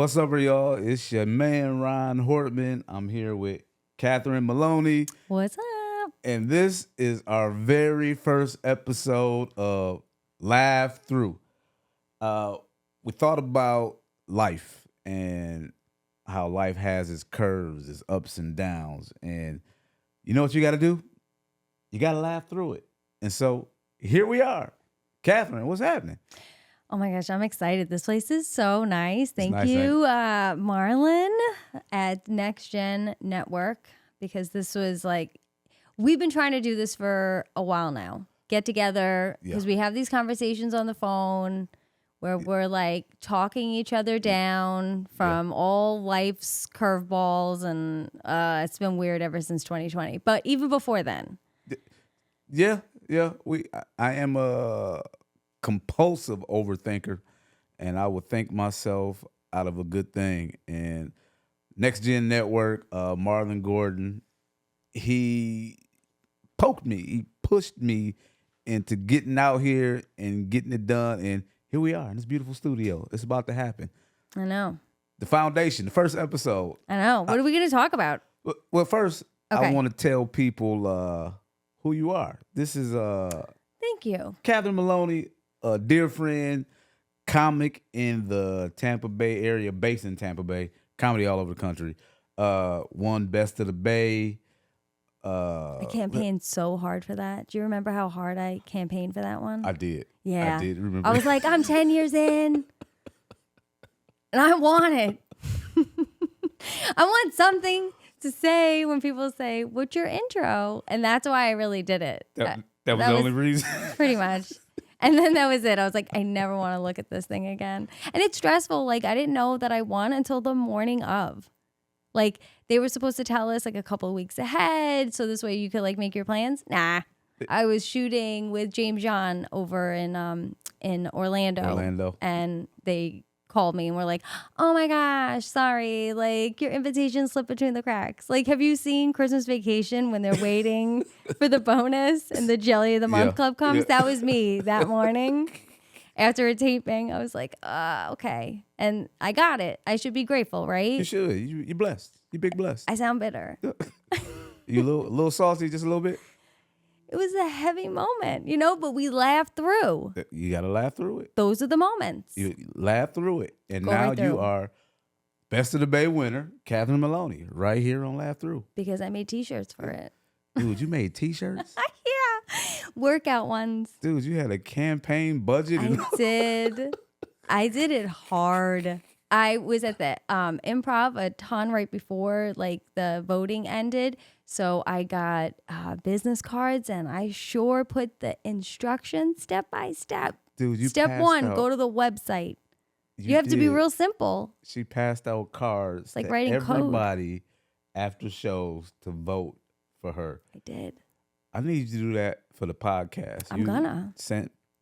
What's up, y'all? It's your man, Rahn Hortman. I'm here with Catherine Maloney, What's up? and this is our very first episode of Laugh Through. We thought about life and how life has its curves, its ups and downs. And you know what you got to do? You got to laugh through it. And so here we are. Catherine, what's happening? Oh my gosh, I'm excited. This place is so nice. Thank nice, you, Marlon at Next Gen Network, because this was like, we've been trying to do this for a while now. Get together, because we have these conversations on the phone where we're like talking each other down from all life's curveballs, and it's been weird ever since 2020. But even before then. Yeah. I am a compulsive overthinker, and I would think myself out of a good thing. And Next Gen Network, Marlon Gordon, he poked me, he pushed me into getting out here and getting it done. And here we are in this beautiful studio. It's about to happen. I know. The foundation, the first episode. I know. What are we going to talk about? Well, first, Okay. I want to tell people who you are. This is Thank you. Catherine Maloney, a dear friend, comic in the Tampa Bay area, based in Tampa Bay, comedy all over the country. Won Best of the Bay. I campaigned so hard for that. Do you remember how hard I campaigned for that one? I did. Yeah. I did remember. I was like, I'm 10 years in, and I want it. I want something to say when people say, what's your intro? And that's why I really did it. That was the only reason? Pretty much. And then that was it. I was like, I never want to look at this thing again. And it's stressful. Like, I didn't know that I won until the morning of. Like, they were supposed to tell us like a couple of weeks ahead, so this way you could like make your plans. Nah. I was shooting with James John over in Orlando. And they called me and were like, oh my gosh, sorry, like your invitation slipped between the cracks. Like, have you seen Christmas Vacation when they're waiting for the bonus and the Jelly of the Month Club comes? Yeah. That was me that morning after a taping. I was like, okay. And I got it. I should be grateful, right? You should. You're blessed. You're big blessed. I sound bitter. You a little salty, just a little bit? It was a heavy moment, but we laughed through. You got to laugh through it. Those are the moments. You laugh through it. And Go now right through. You are Best of the Bay winner, Catherine Maloney, right here on Laugh Through. Because I made T-shirts for it. Dude, you made T-shirts? Yeah. Workout ones. Dude, you had a campaign budget? I did. I did it hard. I was at the improv a ton right before like the voting ended. So I got business cards, and I sure put the instructions step by step. Dude, you Step passed one, out. go to the website. You have to be real simple. She passed out cards like to writing everybody after shows to vote for her. I did. I need you to do that for the podcast. I'm gonna.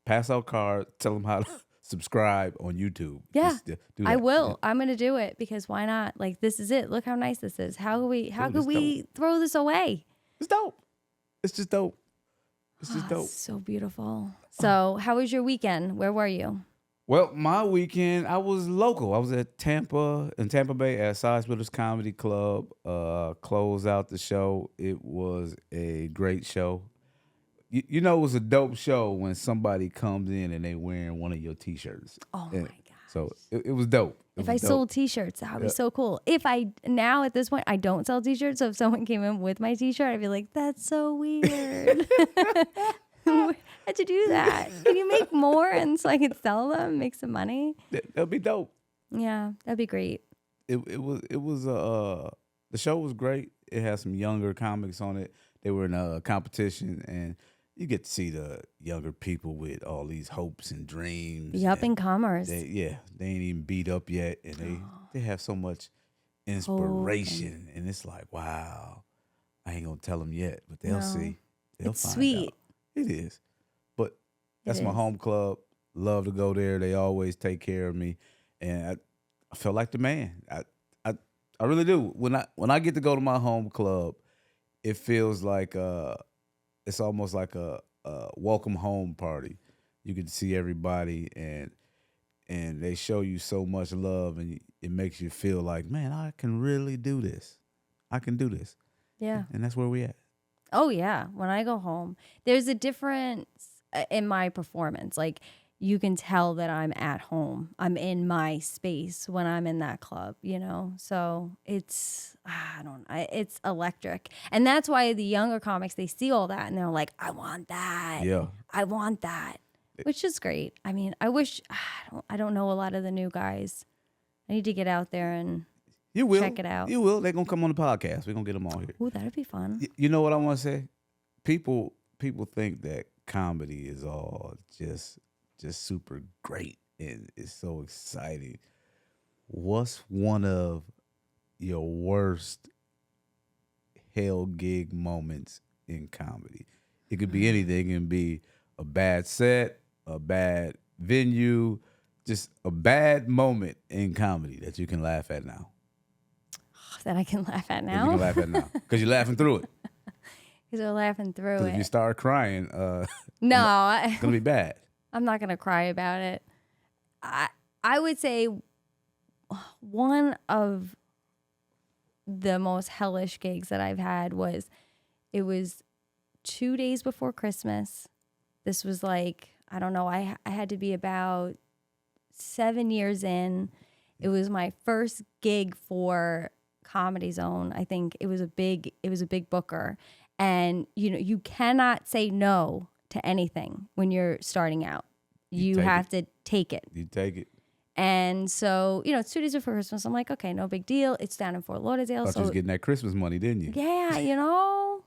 Pass out cards, tell them how to subscribe on YouTube. Yeah, Just do that. I will. Yeah. I'm gonna do it because why not? Like, this is it. Look how nice this is. How could we throw this away? It's dope. It's just dope. It's just dope. So beautiful. So, how was your weekend? Where were you? Well, my weekend, I was local. I was in Tampa Bay at Side Splitters Comedy Club. Closed out the show. It was a great show. You know, it was a dope show when somebody comes in and they wearing one of your T-shirts. Oh my gosh. So it was dope. If I sold T-shirts, that would be so cool. Now at this point, I don't sell T-shirts. So if someone came in with my T-shirt, I'd be like, that's so weird. How'd you do that? Can you make more and so I could sell them, make some money? That'd be dope. Yeah, that'd be great. It was the show was great. It had some younger comics on it. They were in a competition, and you get to see the younger people with all these hopes and dreams. The up and comers. They ain't even beat up yet, and they have so much inspiration, and it's like, wow. I ain't gonna tell them yet, but they'll see. They'll it's find sweet. out. It is, but that's my home club. Love to go there. They always take care of me, and I feel like the man. I really do. When I get to go to my home club, it feels like it's almost like a welcome home party. You get to see everybody, and they show you so much love, and it makes you feel like, man, I can really do this. I can do this. Yeah. And that's where we at. Oh, yeah. When I go home, there's a difference in my performance. Like, you can tell that I'm at home. I'm in my space when I'm in that club, you know? So it's, it's electric. And that's why the younger comics, they see all that and they're like, I want that. Yeah. I want that, which is great. I mean, I wish, I don't know a lot of the new guys. I need to get out there and You will. check it out. You will. They're going to come on the podcast. We're going to get them on here. Ooh, that'd be fun. You know what I want to say? People think that comedy is all just super great and it's so exciting. What's one of your worst hell gig moments in comedy? It could be anything. It can be a bad set, a bad venue, just a bad moment in comedy that you can laugh at now. That I can laugh at That now. you can laugh at now because you're laughing through it. Because we're laughing through Because it. if you start crying, No, it's gonna be bad. I'm not gonna cry about it. I would say one of the most hellish gigs that I've had was 2 days before Christmas. This was like, I don't know, I had to be about 7 years in. It was my first gig for Comedy Zone. I think it was a big booker. And you know, you cannot say no to anything when you're starting out. You have to take it. You take it. And so, you know, it's 2 days before Christmas. I'm like, okay, no big deal. It's down in Fort Lauderdale. Thought you was getting that Christmas money, didn't you? Yeah, you know,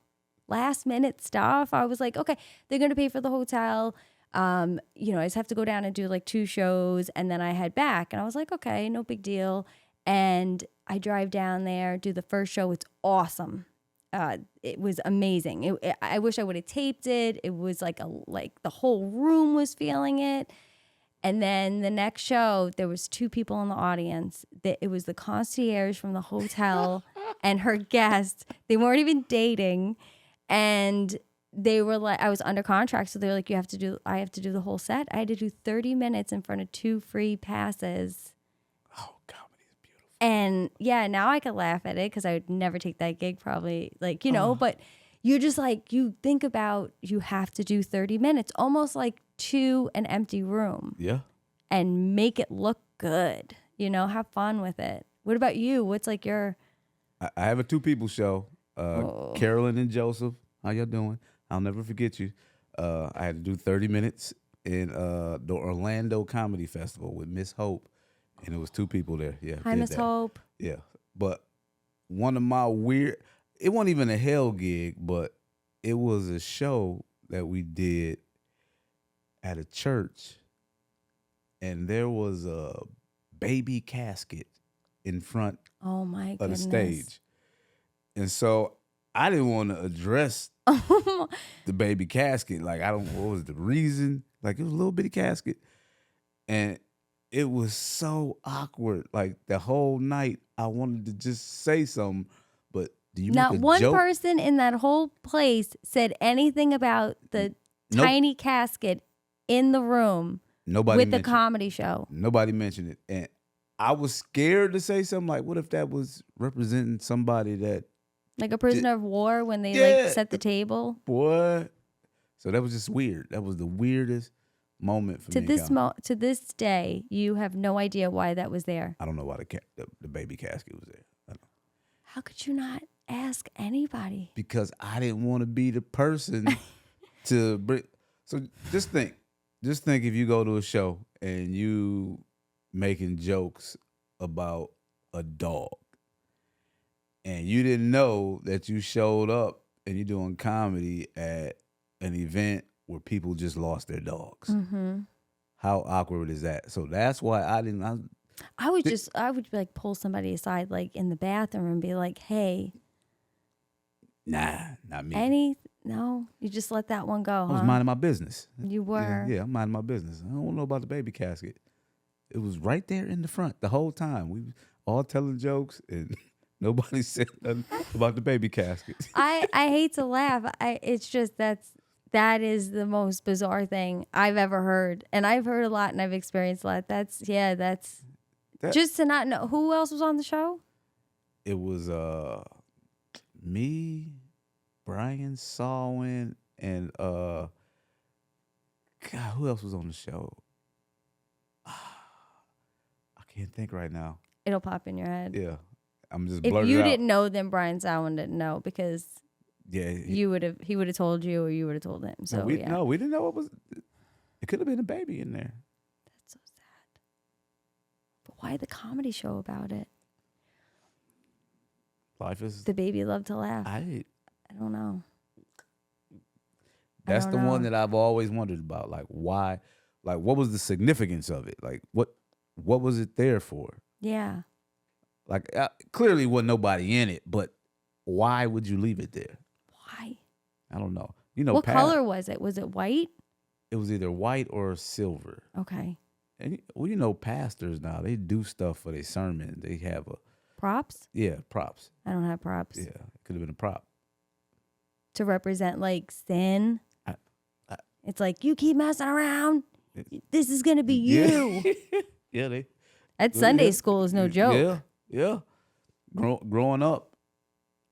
last minute stuff. I was like, okay, they're going to pay for the hotel. You know, I just have to go down and do like 2 shows and then I head back. And I was like, okay, no big deal. And I drive down there, do the first show. It's awesome. It was amazing. I wish I would have taped it. It was like the whole room was feeling it. And then the next show, there was 2 people in the audience. It was the concierge from the hotel and her guest. They weren't even dating, and they were like, I was under contract, so they were like, I have to do the whole set. I had to do 30 minutes in front of 2 free passes. Oh, comedy is beautiful. And yeah, now I can laugh at it because I would never take that gig probably, like, you know, but you're just like, you think about, you have to do 30 minutes, almost like to an empty room. Yeah. And make it look good, you know, have fun with it. What about you? What's like your... I have a 2-people show. Carolyn and Joseph, how y'all doing? I'll never forget you. I had to do 30 minutes in the Orlando Comedy Festival with Miss Hope, and it was 2 people there. Yeah. Hi, Miss Hope. Yeah. But one of my it wasn't even a hell gig, but it was a show that we did at a church, and there was a baby casket in front Oh my of goodness. the stage. And so I didn't want to address the baby casket. Like, what was the reason? Like, it was a little bitty casket. And it was so awkward. Like, the whole night I wanted to just say something, but do you Not make a one joke? person in that whole place said anything about the Nope. tiny casket in the room Nobody with the mentioned comedy show. Nobody mentioned it. And I was scared to say something like, what if that was representing somebody that, Like a prisoner of war when they Yeah. like set the table. boy? So that was just weird. That was the weirdest moment for me. To this day, you have no idea why that was there. I don't know why the baby casket was there. I don't know. How could you not ask anybody? Because I didn't want to be the person to bring. So just think if you go to a show and you making jokes about a dog and you didn't know that you showed up and you're doing comedy at an event where people just lost their dogs. Mm-hmm. How awkward is that? So that's why I would like pull somebody aside like in the bathroom and be like, hey, nah, not me. No, you just let that one go, I was huh? minding my business. You were. Yeah, I'm minding my business. I don't know about the baby casket. It was right there in the front the whole time. We was all telling jokes and nobody said nothing about the baby casket. I hate to laugh. It's just that is the most bizarre thing I've ever heard. And I've heard a lot and I've experienced a lot. That's that. Just to not know who else was on the show. It was me, Brian Sawin, and God, who else was on the show? I can't think right now. It'll pop in your head. Yeah, I'm just If blurting you it out. didn't know, then Brian Sawin didn't know because Yeah, he would have told you or you would have told him. So we didn't know it was. It could have been a baby in there. That's so sad. But why the comedy show about it? Life is. The baby loved to laugh. I don't know. That's don't the know. one that I've always wondered about. Like, why? Like, what was the significance of it? Like, what was it there for? Yeah. Like, clearly wasn't nobody in it, but why would you leave it there? Why? I don't know. You know, What color was it? Was it white? It was either white or silver. Okay. And well, you know, pastors now, they do stuff for their sermon. They have Props? Yeah, props. I don't have props. Yeah, it could have been a prop. To represent like sin. It's like, you keep messing around. This is going to be you. Yeah, At Sunday school is no joke. Yeah. Growing up,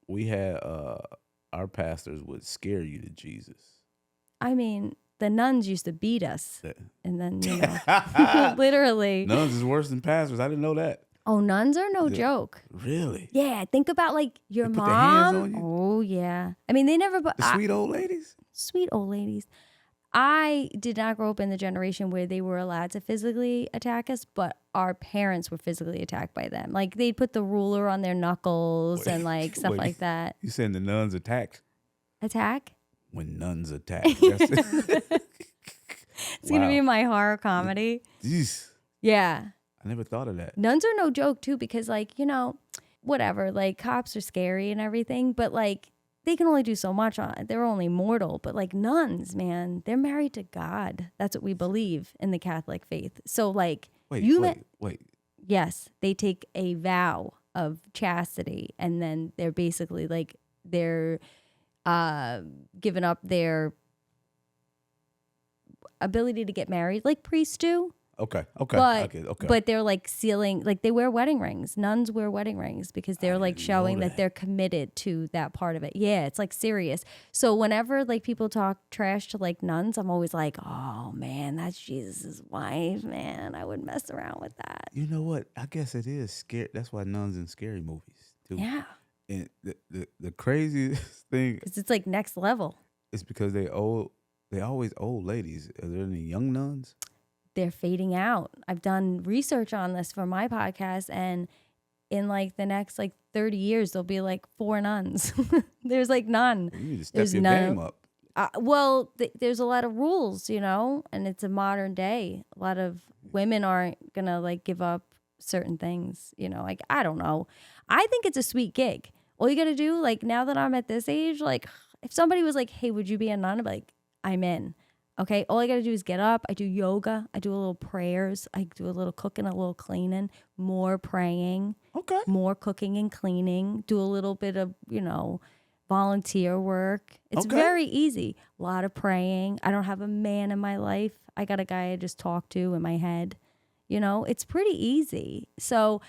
we had our pastors would scare you to Jesus. I mean, the nuns used to beat us. Yeah. And then, you know, literally. Nuns is worse than pastors. I didn't know that. Oh, nuns are no joke. Really? Yeah. Think about like your They mom. put their hands on you? Oh, yeah. I mean, they never. The sweet old ladies? Sweet old ladies. I did not grow up in the generation where they were allowed to physically attack us, but our parents were physically attacked by them. Like they'd put the ruler on their knuckles and like stuff like that. You saying the nuns attacked? Attack? When nuns attack. That's it. It's going to be my horror comedy. Jeez. Yeah. I never thought of that. Nuns are no joke too because like, you know, whatever, like cops are scary and everything, but like they can only do so much on it. They're only mortal, but like nuns, man, they're married to God. That's what we believe in the Catholic faith. So like Wait. Yes, they take a vow of chastity and then they're basically like they're giving up their ability to get married like priests do. Okay. But they're like sealing, like they wear wedding rings. Nuns wear wedding rings because they're like showing that they're committed to that part of it. Yeah, it's like serious. So whenever like people talk trash to like nuns, I'm always like, oh man, that's Jesus's wife, man. I would mess around with that. You know what? I guess it is scary. That's why nuns in scary movies too. Yeah. And the craziest thing Because it's like next level. is because they always old ladies. Are there any young nuns? They're fading out. I've done research on this for my podcast, and in like the next like 30 years, there'll be like 4 nuns. There's like none. You need to step There's your none. game up. There's a lot of rules, you know, and it's a modern day. A lot of women aren't gonna like give up certain things, you know. Like I don't know. I think it's a sweet gig. All you gotta do, like now that I'm at this age, like if somebody was like, "Hey, would you be a nun?" I'd be like, "I'm in." Okay, all I got to do is get up. I do yoga. I do a little prayers. I do a little cooking, a little cleaning, more praying, Okay. more cooking and cleaning. Do a little bit of, you know, volunteer work. It's very easy. A lot of praying. I don't have a man in my life. I got a guy I just talk to in my head. You know, it's pretty easy. So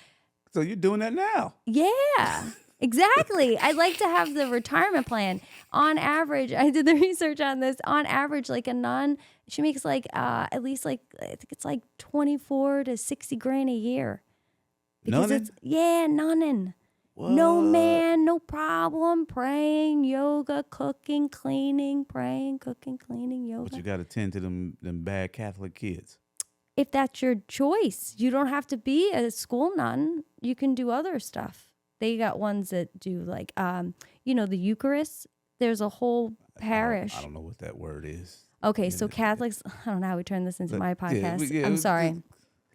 you're doing that now? Yeah. Exactly. I'd like to have the retirement plan. On average, I did the research on this. On average, like a nun, she makes like at least like I think it's like 24 to 60 grand a year. Because Nunning? Nunning. What? No man, no problem. Praying, yoga, cooking, cleaning, praying, cooking, cleaning, yoga. But you got to tend to them bad Catholic kids. If that's your choice, you don't have to be a school nun. You can do other stuff. They got ones that do like, you know, the Eucharist. There's a whole parish. I don't know what that word is. Okay, so Catholics, I don't know how we turn this into my podcast. Yeah, I'm sorry.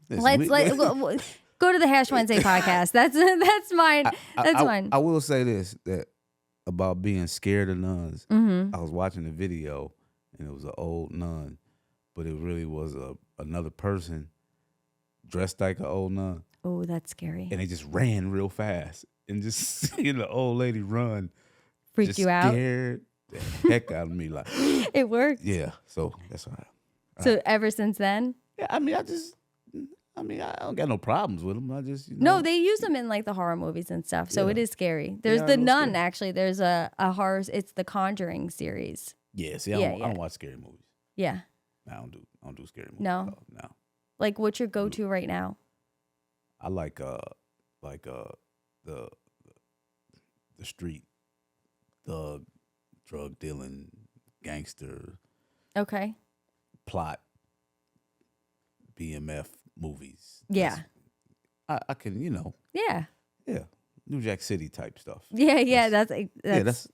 Listen, Let's go to the Hash Wednesday podcast. That's mine. That's mine. I will say this, that about being scared of nuns. Mm-hmm. I was watching a video and it was an old nun, but it really was another person dressed like an old nun. Oh, that's scary. And they just ran real fast. And just seeing the old lady run Freaked you out? Scared the heck out of me. Like, it worked. yeah, so that's all right. So ever since then? Yeah, I mean, I mean, I don't got no problems with them. I just, No, they use them in like the horror movies and stuff. So Yeah. it is scary. There's are the a little Nun, scary. actually. There's a horror. It's the Conjuring series. Yeah, see, Yeah, I don't watch scary movies. Yeah. I don't do scary movies. No? at all. No. Like, what's your go-to right now? I like the street thug, drug dealing, gangster, Okay. plot, BMF movies. Yeah. I can, Yeah. yeah, New Jack City type stuff. Yeah. That's that's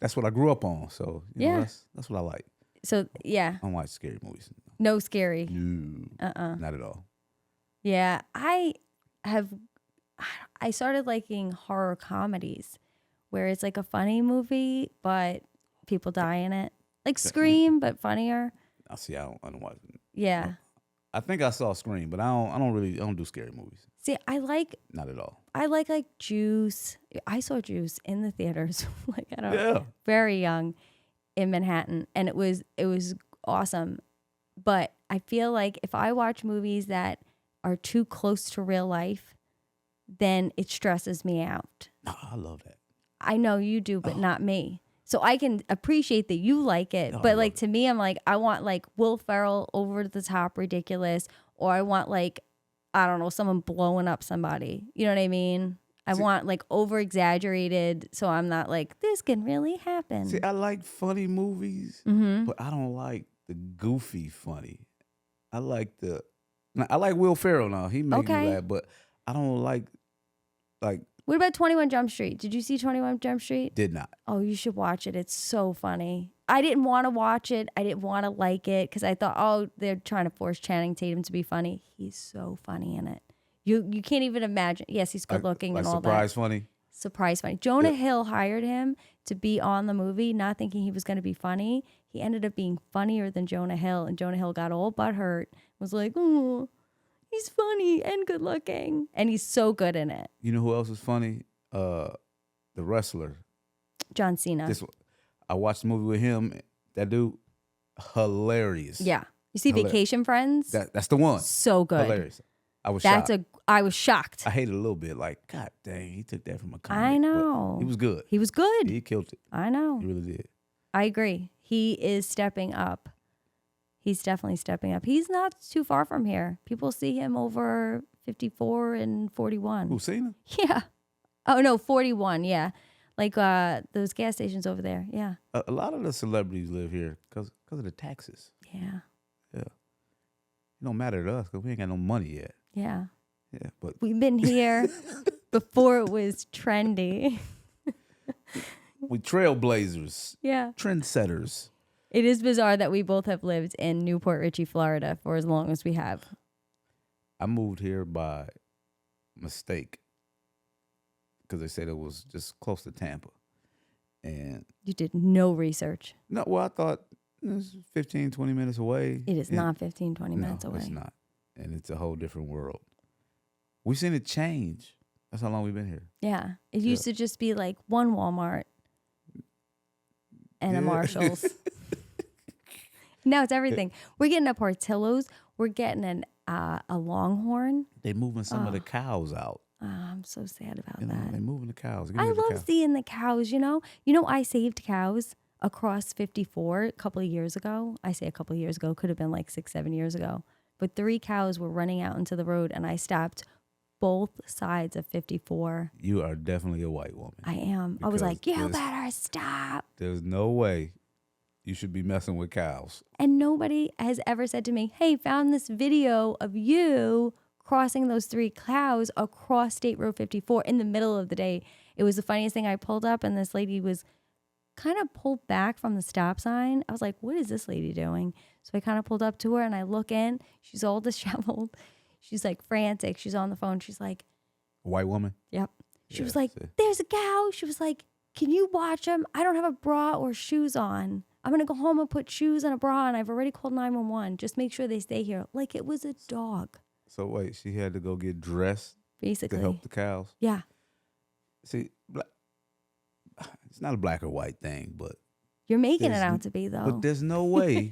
That's what I grew up on. So Yeah. that's what I like. So yeah, I don't watch scary movies. no scary. No, not at all. Yeah, I started liking horror comedies where it's like a funny movie, but people die in it. Like Scream, but funnier. I see. I don't watch it. Yeah. I think I saw Scream, but I don't do scary movies. See, Not at all. I like Juice. I saw Juice in the theaters. Like I don't Yeah. very young in Manhattan, and it was awesome. But I feel like if I watch movies that are too close to real life, then it stresses me out. No, I love that. I know you do, but not me. So I can appreciate that you like it, but like to me, I'm like, I want like Will Ferrell over the top ridiculous, or I want like, I don't know, someone blowing up somebody. You know what I mean? I want like over exaggerated, so I'm not like, this can really happen. See, I like funny movies, but I don't like the goofy funny. I like Will Ferrell now. He makes me laugh, but I don't like. What about 21 Jump Street? Did you see 21 Jump Street? Did not. Oh, you should watch it. It's so funny. I didn't want to watch it. I didn't want to like it because I thought, oh, they're trying to force Channing Tatum to be funny. He's so funny in it. You can't even imagine. Yes, he's good looking and all surprise that. funny. Surprise funny. Jonah Hill hired him to be on the movie, not thinking he was going to be funny. He ended up being funnier than Jonah Hill, and Jonah Hill got all butthurt. Was like, oh, he's funny and good looking, and he's so good in it. You know who else is funny? The wrestler. John Cena. I watched the movie with him. That dude, hilarious. Yeah. You see Vacation Friends? That's the one. So good. Hilarious. I was shocked. I was shocked. I hated a little bit. Like, God dang, he took that from a comic. I know. He was good. He was good. He killed it. I know. He really did. I agree. He is stepping up. He's definitely stepping up. He's not too far from here. People see him over 54 and 41. Who, Cena? Yeah. Oh, no, 41, yeah. Like those gas stations over there, yeah. A lot of the celebrities live here because of the taxes. Yeah. Yeah. It don't matter to us because we ain't got no money yet. Yeah. Yeah, but We've been here before it was trendy. we trailblazers. Yeah. Trendsetters. It is bizarre that we both have lived in Newport Richey, Florida for as long as we have. I moved here by mistake because they said it was just close to Tampa. And You did no research. no, well, I thought it was 15, 20 minutes away. It is not 15, 20 minutes away. It's not. And it's a whole different world. We've seen it change. That's how long we've been here. Yeah. It used to just be like one Walmart and a Marshall's. Now it's everything. We're getting a Portillo's. We're getting a Longhorn. They moving some of the cows out. I'm so sad about You know, that. they moving the cows. Get I rid of the love cows. seeing the cows, you know. You know, I saved cows across 54 a couple of years ago. I say a couple of years ago. Could have been like 6, 7 years ago. But 3 cows were running out into the road, and I stopped both sides of 54. You are definitely a white woman. I am. I was Because like, you better stop. There's no way you should be messing with cows. And nobody has ever said to me, hey, found this video of you crossing those 3 cows across State Road 54 in the middle of the day. It was the funniest thing. I pulled up and this lady was kind of pulled back from the stop sign. I was like, what is this lady doing? So I kind of pulled up to her and I look in. She's all disheveled. She's like frantic. She's on the phone. She's like, A white woman? yep. She Yeah, was like, see. there's a cow. She was like, can you watch him? I don't have a bra or shoes on. I'm going to go home and put shoes and a bra on. I've already called 911. Just make sure they stay here. Like it was a dog, So wait, she had to go get dressed basically. to help the cows? Yeah. See, it's not a black or white thing, but You're making it There's- out to be, though. but there's no way.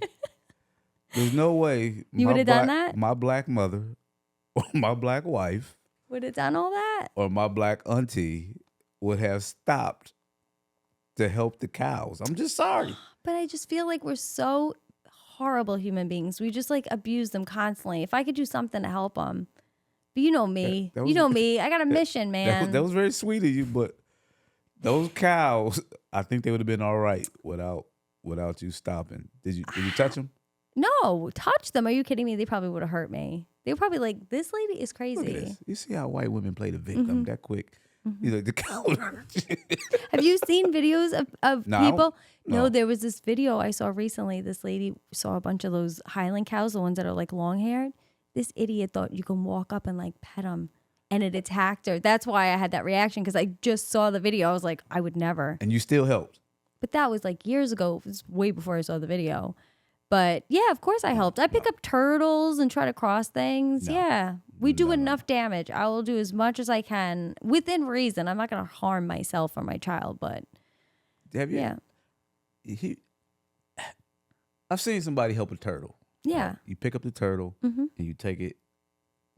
There's no way You my would've done black- that? My black mother or my black wife Would have done all that? or my black auntie would have stopped to help the cows. I'm just sorry. But I just feel like we're so horrible human beings. We just like abuse them constantly. If I could do something to help them. But you know me. That You was- know me. I got a mission, man. That was very sweet of you, but those cows, I think they would have been all right without you stopping. Did you touch them? No, touch them. Are you kidding me? They probably would have hurt me. They were probably like, this lady is Look at crazy. this. You see how white women play the victim that quick? You know, the cow. Have you seen videos of No, I don't- people? no. No, there was this video I saw recently. This lady saw a bunch of those Highland cows, the ones that are like long haired. This idiot thought you can walk up and like pet them, and it attacked her. That's why I had that reaction, because I just saw the video. I was like, I would never. And you still helped. But that was like years ago. It was way before I saw the video. But yeah, of course I helped. I pick up turtles and try to cross things. No. Yeah. We do No. enough damage. I will do as much as I can within reason. I'm not going to harm myself or my child, but Have you? yeah. I've seen somebody help a turtle. Yeah. You pick up the turtle and you take it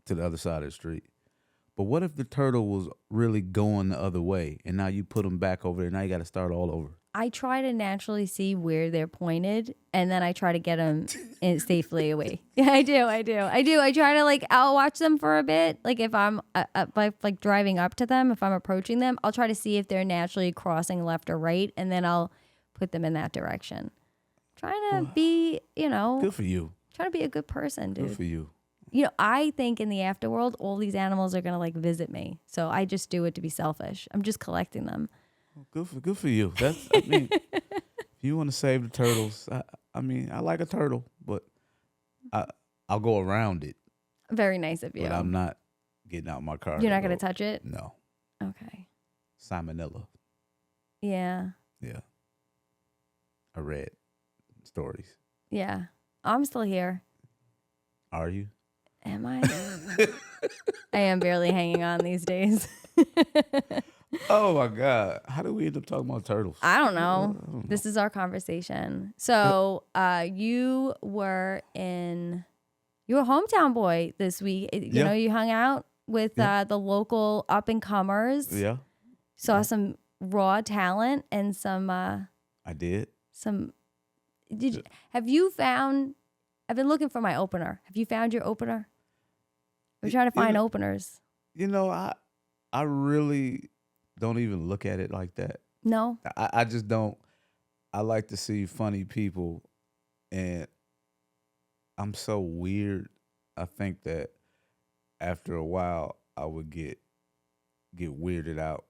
to the other side of the street. But what if the turtle was really going the other way and now you put them back over there? Now you got to start all over. I try to naturally see where they're pointed, and then I try to get them safely away. Yeah, I do. I try to like, I'll watch them for a bit. Like if I'm like driving up to them, if I'm approaching them, I'll try to see if they're naturally crossing left or right, and then I'll put them in that direction. Trying to be, Good for you. trying to be a good person, dude. Good for you. I think in the afterworld, all these animals are gonna like visit me, so I just do it to be selfish. I'm just collecting them. Good for you. If you want to save the turtles, I like a turtle, but I'll go around it. Very nice of you. But I'm not getting out my car. You're not gonna touch it? No. Okay. Salmonella. Yeah. Yeah. I read stories. Yeah. I'm still here. Are you? Am I? I am barely hanging on these days. Oh my God. How did we end up talking about turtles? I don't know. This is our conversation. So you were a hometown boy this week. You know, you hung out with the local up and comers. Yeah. Saw some raw talent and some I did. have you found, I've been looking for my opener. Have you found your opener? We're trying to find openers. I really don't even look at it like that. No? I just don't. I like to see funny people, and I'm so weird. I think that after a while, I would get weirded out.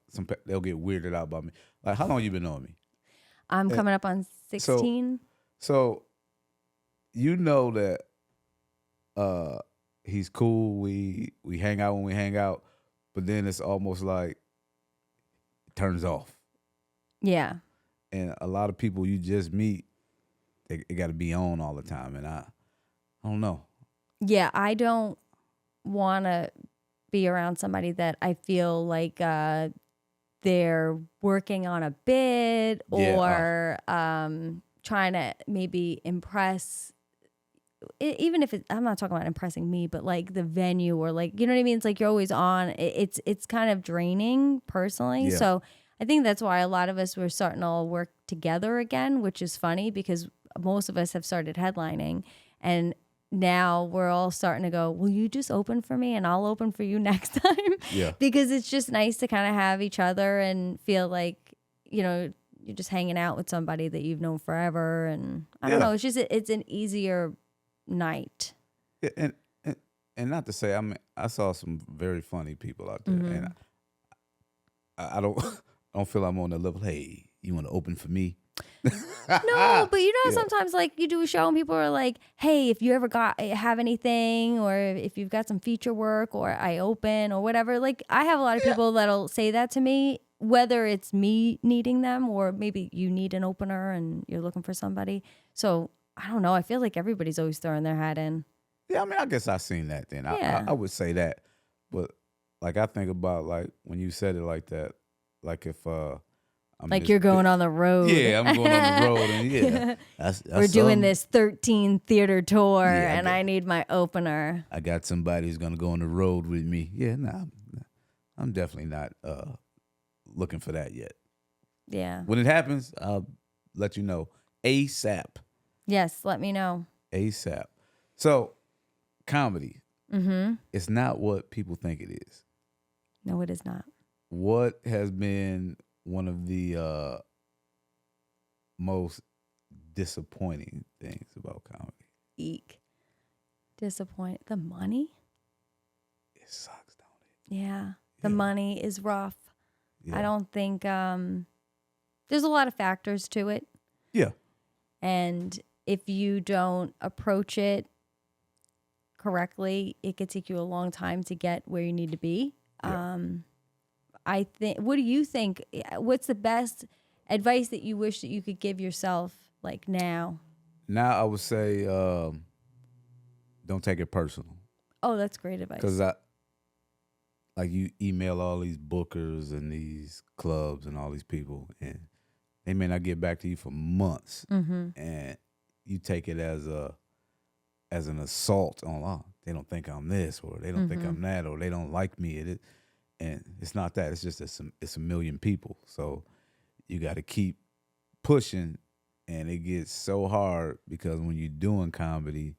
They'll get weirded out by me. Like, how long you been knowing me? I'm coming up on 16. So you know that he's cool. We hang out when we hang out, but then it's almost like it turns off. Yeah. And a lot of people you just meet, it got to be on all the time, and I don't know. Yeah, I don't want to be around somebody that I feel like they're working on a bit or trying to maybe impress. Even if I'm not talking about impressing me, but like the venue or like, you know what I mean? It's like you're always on. It's kind of draining personally. Yeah. So I think that's why a lot of us were starting to all work together again, which is funny because most of us have started headlining, and now we're all starting to go, will you just open for me and I'll open for you next time? Yeah. Because it's just nice to kind of have each other and feel like, you're just hanging out with somebody that you've known forever. And I don't know, it's an easier night. Yeah, and not to say, I saw some very funny people out there, and I don't feel I'm on the level. Hey, you want to open for me? No, but sometimes like you do a show and people are like, hey, if you ever have anything, or if you've got some feature work, or I open or whatever. Like I have a lot of people that'll say that to me, whether it's me needing them or maybe you need an opener and you're looking for somebody. So I don't know. I feel like everybody's always throwing their hat in. Yeah, I guess I seen that then. Yeah. I would say that. But like I think about like when you said it like that, like if Like you're going on the road. Yeah, I'm going on the road, and yeah, that's We're doing something. this 13 theater tour, Yeah, and I need my opener. I got somebody who's gonna go on the road with me. Yeah, nah, I'm definitely not looking for that yet. Yeah. When it happens, I'll let you know ASAP. Yes, let me know. ASAP. So, comedy. Mm-hmm. It's not what people think it is. No, it is not. What has been one of the most disappointing things about comedy? Eek. Disappointed. The money? It sucks, don't it? Yeah. The Yeah. money is rough. Yeah. I don't think there's a lot of factors to it. Yeah. And if you don't approach it correctly, it could take you a long time to get where you need to be. Yeah. I think, what do you think? What's the best advice that you wish that you could give yourself like now? Now I would say don't take it personal. Oh, that's great advice. Because like you email all these bookers and these clubs and all these people, and they may not get back to you for months, and you take it as an assault on, oh, they don't think I'm this, or they don't think I'm that, or they don't like me. And it's not that. It's just it's a million people. So you got to keep pushing, and it gets so hard because when you're doing comedy,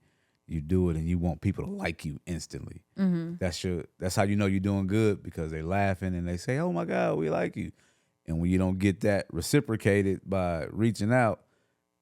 you do it and you want people to like you instantly. That's how you know you're doing good, because they're laughing and they say, "Oh my God, we like you." And when you don't get that reciprocated by reaching out,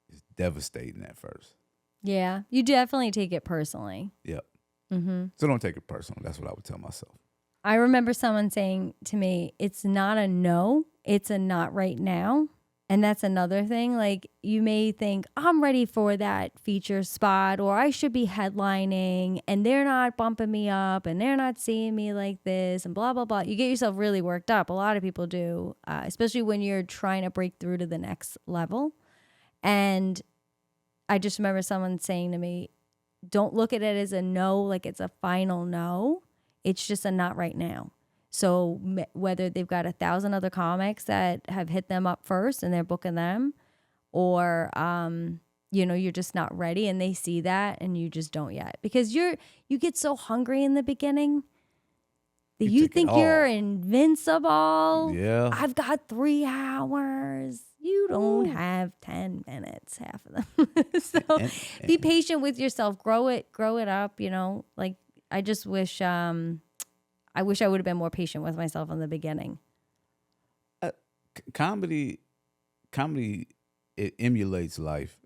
it's devastating at first. Yeah, you definitely take it personally. Yep. So don't take it personal. That's what I would tell myself. I remember someone saying to me, it's not a no, it's a not right now. And that's another thing. Like, you may think, I'm ready for that feature spot, or I should be headlining, and they're not bumping me up, and they're not seeing me like this, and blah, blah, blah. You get yourself really worked up. A lot of people do, especially when you're trying to break through to the next level. And I just remember someone saying to me, don't look at it as a no, like it's a final no. It's just a not right now. So whether they've got 1,000 other comics that have hit them up first and they're booking them, or you're just not ready and they see that and you just don't yet, because you get so hungry in the beginning that you think you're invincible. Yeah. I've got 3 hours. You don't have 10 minutes, half of them. So be patient with yourself. Grow it up. Like, I just wish. I wish I would have been more patient with myself in the beginning. Comedy, it emulates life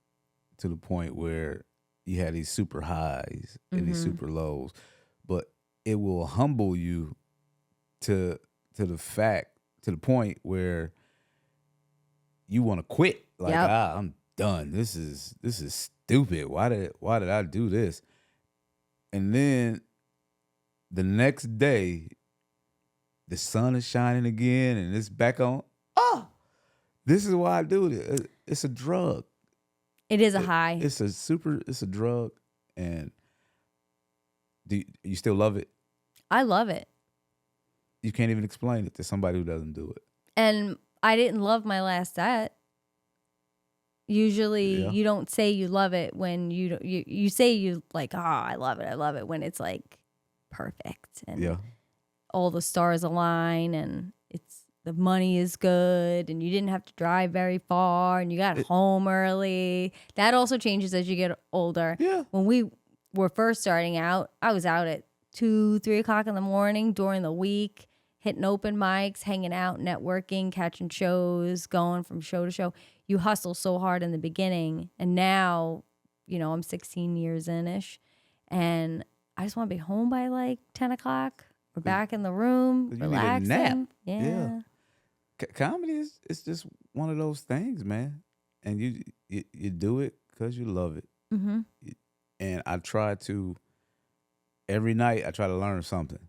to the point where you have these super highs and these super lows, but it will humble you to the point where you want to quit. Like, I'm done. This is stupid. Why did I do this? And then the next day, the sun is shining again, and it's back on. Oh, this is why I do it. It's a drug. It is a high. It's a drug. And do you still love it? I love it. You can't even explain it to somebody who doesn't do it. And I didn't love my last set. Usually you don't say you love it when you say you like, oh, I love it when it's like perfect and all the stars align and the money is good and you didn't have to drive very far and you got home early. That also changes as you get older. Yeah. When we were first starting out, I was out at 2-3 o'clock in the morning during the week, hitting open mics, hanging out, networking, catching shows, going from show to show. You hustle so hard in the beginning, and now, I'm 16 years in-ish, and I just want to be home by like 10 o'clock. We're back in the room, relaxing. Need a nap. Yeah. Comedy is just one of those things, man, and you do it because you love it. Mm-hmm. And I try to, every night I try to learn something.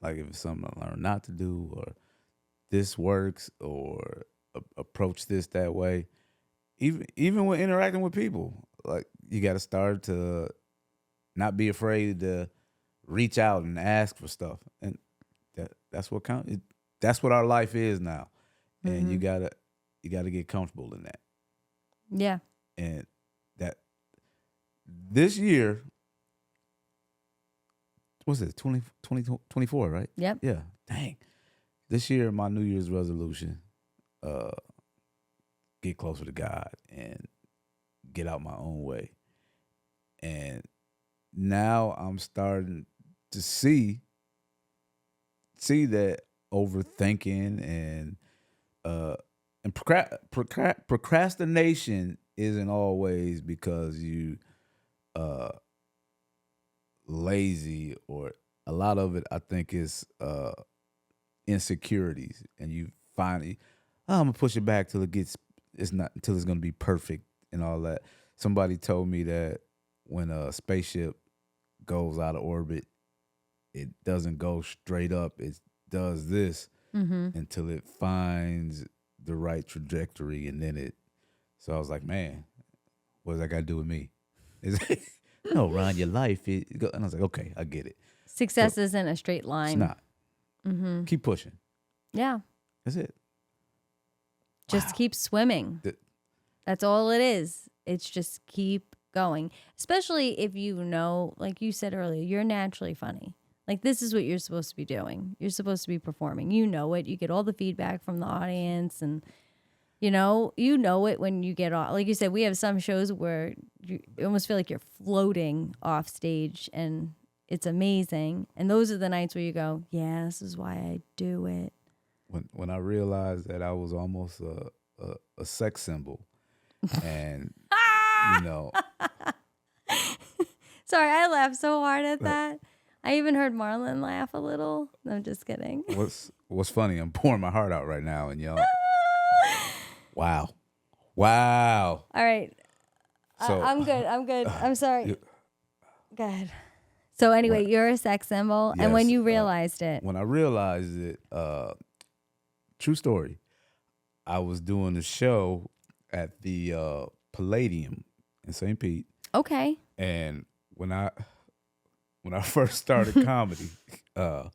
Like if it's something I learn not to do, or this works, or approach this that way. Even when interacting with people, like you got to start to not be afraid to reach out and ask for stuff, and that's what counts. That's what our life is now, and you gotta you got to get comfortable in that. Yeah. And that this year, what's it, 24, right? Yep. Yeah. Dang. This year, my New Year's resolution, get closer to God and get out my own way. And now I'm starting to see that overthinking and procrastination isn't always because you lazy, or a lot of it I think is insecurities, and you finally, I'm gonna push it back till it's gonna be perfect and all that. Somebody told me that when a spaceship goes out of orbit, it doesn't go straight up. It does this until it finds the right trajectory, and then so I was like, man, what does that got to do with me? No, Ron, your life. And I was like, okay, I get it. Success isn't a straight line. It's not. Keep pushing. Yeah. That's it. Just keep swimming. That's all it is. It's just keep going. Especially if you know, like you said earlier, you're naturally funny. Like, this is what you're supposed to be doing. You're supposed to be performing. You know it. You get all the feedback from the audience, and you know it when you get off. Like you said, we have some shows where you almost feel like you're floating off stage, and it's amazing. And those are the nights where you go, yeah, this is why I do it. When I realized that I was almost a sex symbol, and you know, sorry, I laughed so hard at that. I even heard Marlon laugh a little. No, I'm just kidding. What's funny? I'm pouring my heart out right now, and y'all. Wow. All right. So I'm good. I'm sorry. Go ahead. So anyway, you're a sex symbol, yes, and when you realized it, when I realized it, true story. I was doing a show at the Palladium in St. Pete. Okay. And when I first started comedy, I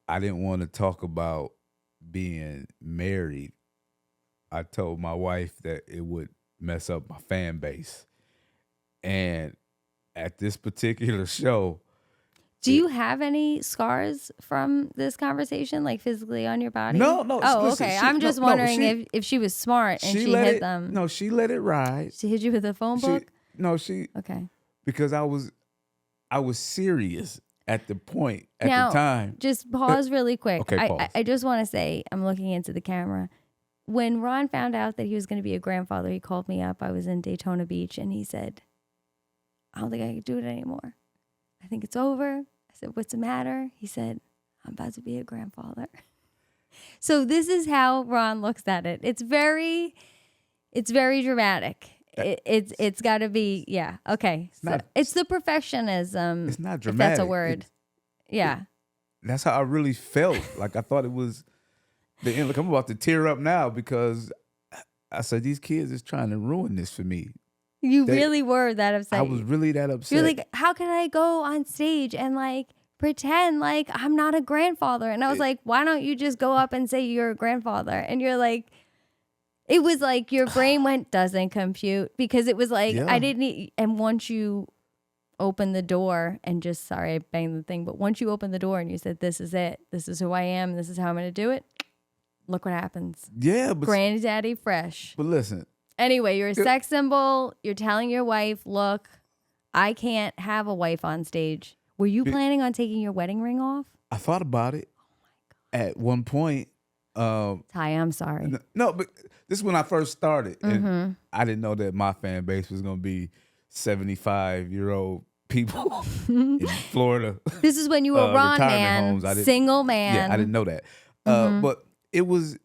didn't want to talk about being married. I told my wife that it would mess up my fan base. And at this particular show, do you have any scars from this conversation, like physically on your body? No. Oh, listen, okay. I'm just wondering if she was smart and she hit them. No, she let it ride. She hit you with a phone book? Okay. Because I was serious at the point at now, the time. Just pause really quick. Okay, pause. I just want to say, I'm looking into the camera. When Ron found out that he was going to be a grandfather, he called me up. I was in Daytona Beach, and he said, I don't think I can do it anymore. I think it's over. I said, what's the matter? He said, I'm about to be a grandfather. So this is how Ron looks at it. It's very dramatic. It's got to be, yeah. Okay. It's the perfectionism. It's not dramatic. If that's a word. That's how I really felt. Like, I thought it was the end. Look, I'm about to tear up now because I said, these kids is trying to ruin this for me. You really were that upset. I was really that upset. You're like, how can I go on stage and like pretend like I'm not a grandfather? And I was like, why don't you just go up and say you're a grandfather? And you're like, it was like your brain doesn't compute, because it was like, I didn't. And once you open the door and just, sorry, I banged the thing, but once you open the door and you said, this is it, this is who I am, this is how I'm going to do it, look what happens. Yeah. But Granddaddy fresh. But listen. Anyway, you're a sex symbol. You're telling your wife, look, I can't have a wife on stage. Were you planning on taking your wedding ring off? I thought about it. Oh my God. At one point. Ty, I'm sorry. No, but this is when I first started. And I didn't know that my fan base was going to be 75-year-old people in Florida. This is when you were Ron man, single man. Yeah, I didn't know that. But it was,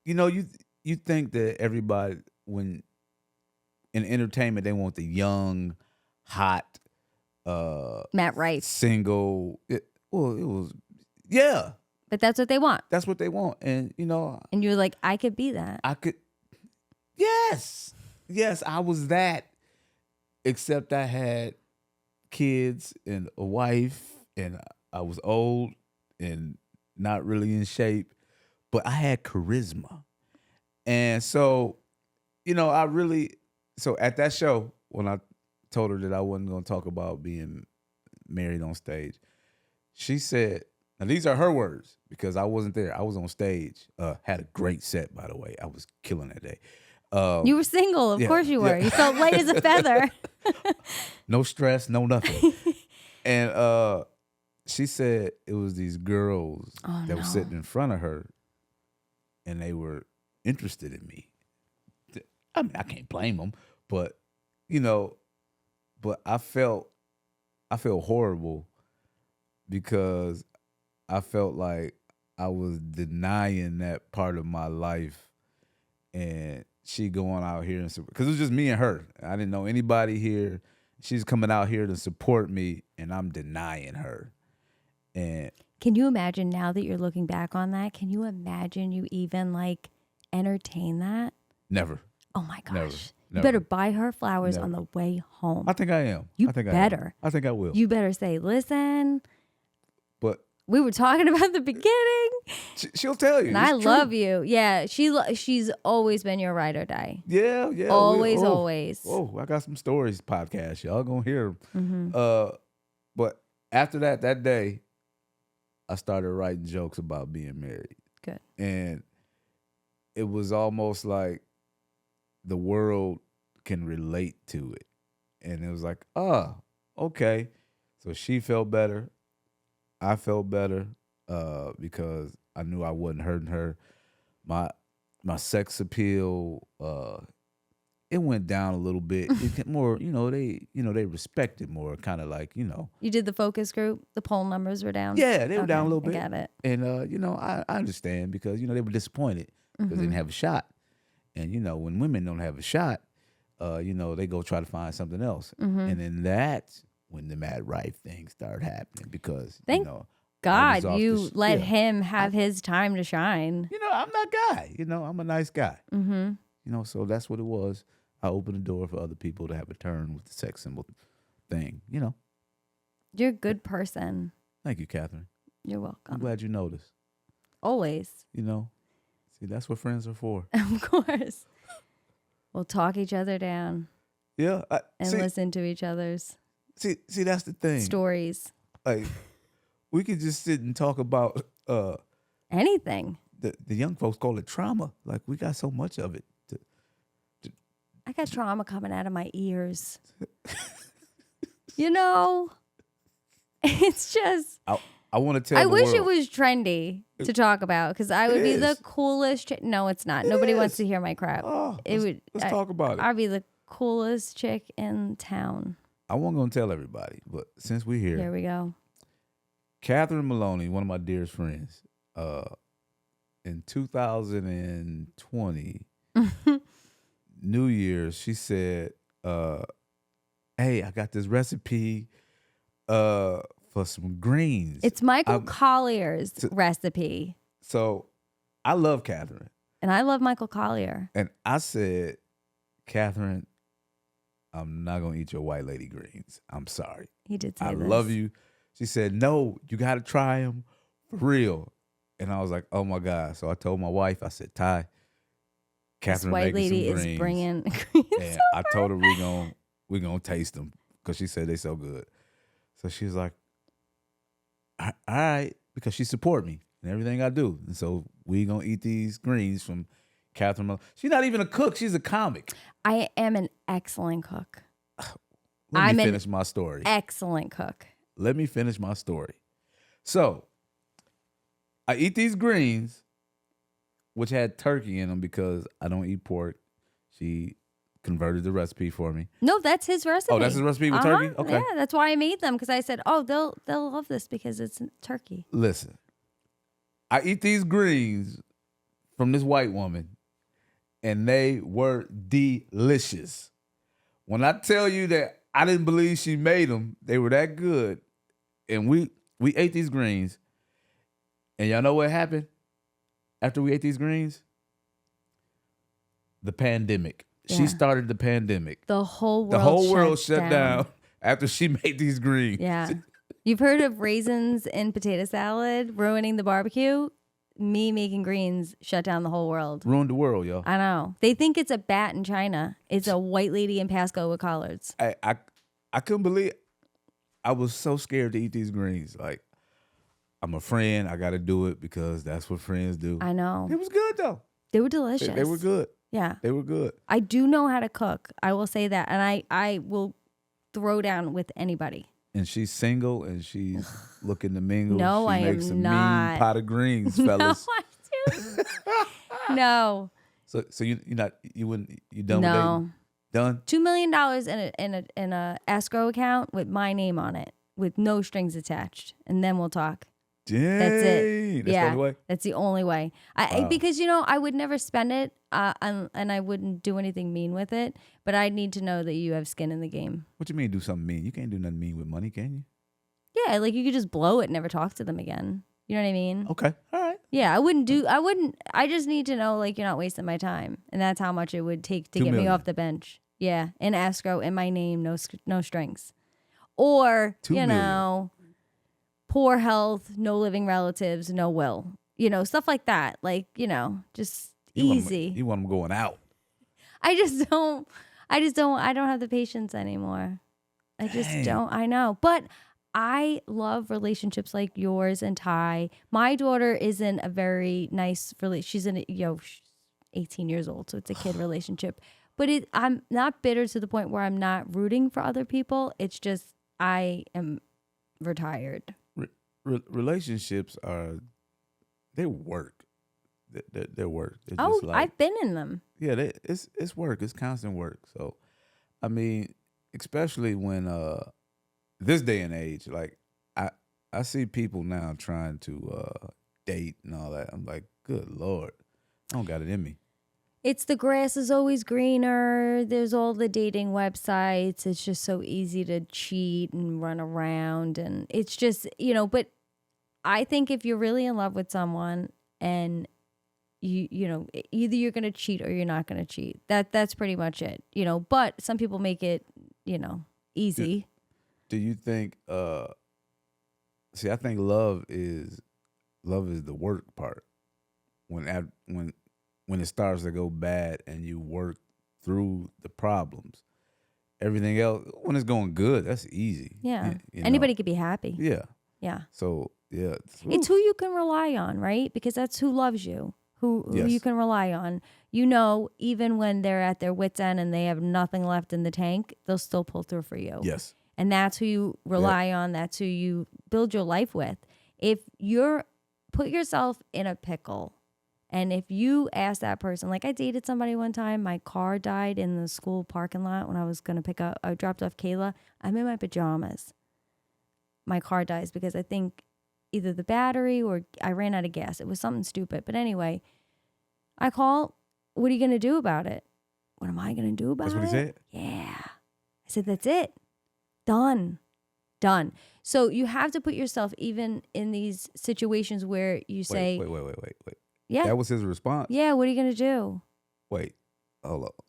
you think that everybody, when in entertainment, they want the young, hot, Matt Rife, single. It was, yeah. But that's what they want. That's what they want, and And you're like, I could be that. I could. Yes, I was that. Except I had kids and a wife, and I was old and not really in shape, but I had charisma. And so, I really, so at that show, when I told her that I wasn't going to talk about being married on stage, she said, now these are her words because I wasn't there. I was on stage. Had a great set, by the way. I was killing that day. You were single. Of course you were. You felt light as a feather. No stress, no nothing. And she said it was these girls that were sitting in front of her and they were interested in me. I mean, I can't blame them, but but I felt horrible because I felt like I was denying that part of my life, and she going out here and because it was just me and her. I didn't know anybody here. She's coming out here to support me, and I'm denying her. And can you imagine now that you're looking back on that? Can you imagine you even entertain that? Never. Oh my gosh. Never. You better buy her flowers on the way home. I think I am. You I think better. I think I will. You better say, listen, but we were talking about the beginning. She'll tell you. And I love you. Yeah. She's always been your ride or die. Yeah. Always, always. Oh, I got some stories podcast. Y'all gonna hear them. Mm-hmm. But after that day, I started writing jokes about being married. Good. And it was almost like the world can relate to it. And it was like, okay. So she felt better. I felt better because I knew I wasn't hurting her. My sex appeal, it went down a little bit. It more, they respected more, kind of like, You did the focus group. The poll numbers were down. Yeah, they were down a little bit. I got it. And I understand because they were disappointed because they didn't have a shot. And when women don't have a shot, they go try to find something else. And then that's when the Mad Rife thing started happening because Thank God you let him have his time to shine. I'm that guy. I'm a nice guy. Mm-hmm. So that's what it was. I opened the door for other people to have a turn with the sex symbol thing. You're a good person. Thank you, Catherine. You're welcome. I'm glad you noticed. Always. See, that's what friends are for. Of course. We'll talk each other down. Yeah. And listen to each other's See, that's the thing. Stories. Like, we could just sit and talk about anything. The young folks call it trauma. Like, we got so much of it. I got trauma coming out of my ears. It's just. I want to tell. I wish it was trendy to talk about because I would be the coolest. No, it's not. Nobody wants to hear my crap. Let's talk about it. I'd be the coolest chick in town. I wasn't gonna tell everybody, but since we're here we go. Catherine Maloney, one of my dearest friends, in 2020, New Year's, she said, "Hey, I got this recipe for some greens." It's Michael Collier's recipe. So, I love Catherine, and I love Michael Collier. And I said, Catherine, I'm not gonna eat your white lady greens. I'm sorry. He did say I this. love you. She said, no, you got to try them for real. And I was like, oh my God. So I told my wife, I said, Ty, Catherine white lady some greens. is bringing greens. And I told her we gonna taste them because she said they so good. So she was like, all right, because she support me and everything I do. And so we gonna eat these greens from Catherine Maloney. She's not even a cook. She's a comic. I am an excellent cook. Let me finish my story. Excellent cook. Let me finish my story. So, I eat these greens, which had turkey in them because I don't eat pork. She converted the recipe for me. No, that's his recipe. Oh, that's his recipe with turkey? Okay. Yeah, that's why I made them because I said, oh, they'll love this because it's turkey. Listen, I eat these greens from this white woman, and they were delicious. When I tell you that I didn't believe she made them, they were that good. And we ate these greens, and y'all know what happened after we ate these greens? The pandemic. Yeah. She started the pandemic. The whole world shut down after she made these greens. Yeah. You've heard of raisins in potato salad ruining the barbecue? me making greens shut down the whole world. Ruined the world, yo. I know. They think it's a bat in China. It's a white lady in Pasco with collards. I couldn't believe I was so scared to eat these greens. Like, I'm a friend. I got to do it because that's what friends do. I know. It was good, though. They were delicious. They were good. Yeah. They were good. I do know how to cook. I will say that. And I will throw down with anybody. And she's single and she's looking to mingle. No, she I makes am a not. mean pot of greens, fellas. No, I do. No. So you done with dating? Done? $2 million in a escrow account with my name on it, with no strings attached, and then we'll talk. Dang. That's it. That's the only way? That's the only way. Wow. Because I would never spend it, and I wouldn't do anything mean with it. But I need to know that you have skin in the game. What you mean do something mean? You can't do nothing mean with money, can you? Yeah, like you could just blow it and never talk to them again. You know what I mean? Okay. All right. Yeah, I just need to know, like, you're not wasting my time. And that's how much it would take to $2 get me million. off the bench. Yeah, in escrow, in my name, no strings. Or, $2 million. Poor health, no living relatives, no will. Stuff like that. Like, just easy. You want them going out. I don't have the patience anymore. I just Dang. don't. I know. But I love relationships like yours and Ty. My daughter isn't a very nice she's 18 years old, so it's a kid relationship. But I'm not bitter to the point where I'm not rooting for other people. It's just I am retired. Relationships they work. They're work. They're Oh, just like, I've been in them. yeah, it's work. It's constant work. So, I mean, especially when this day and age, like I see people now trying to date and all that. I'm like, good Lord, I don't got it in me. It's the grass is always greener. There's all the dating websites. It's just so easy to cheat and run around. And it's just, but I think if you're really in love with someone and either you're going to cheat or you're not going to cheat. That's pretty much it, but some people make it, easy. Do you think, I think love is the work part. When it starts to go bad and you work through the problems, everything else, when it's going good, that's easy. Yeah. Anybody could be happy. Yeah. Yeah. So, yeah. It's who you can rely on, right? Because that's who loves you, who Yes. you can rely on. Even when they're at their wit's end and they have nothing left in the tank, they'll still pull through for you. Yes. And that's who you rely on. That's who you build your life with. If you're put yourself in a pickle, and if you ask that person, like I dated somebody one time, my car died in the school parking lot when I was going to I dropped off Kayla. I'm in my pajamas. My car dies because I think either the battery or I ran out of gas. It was something stupid. But anyway, I call, what are you going to do about it? What am I going to do about it? That's what he said? Yeah. I said, that's it. Done. So you have to put yourself even in these situations where you say, Wait. yeah, That was his response? yeah, what are you going to do? Wait, hold up.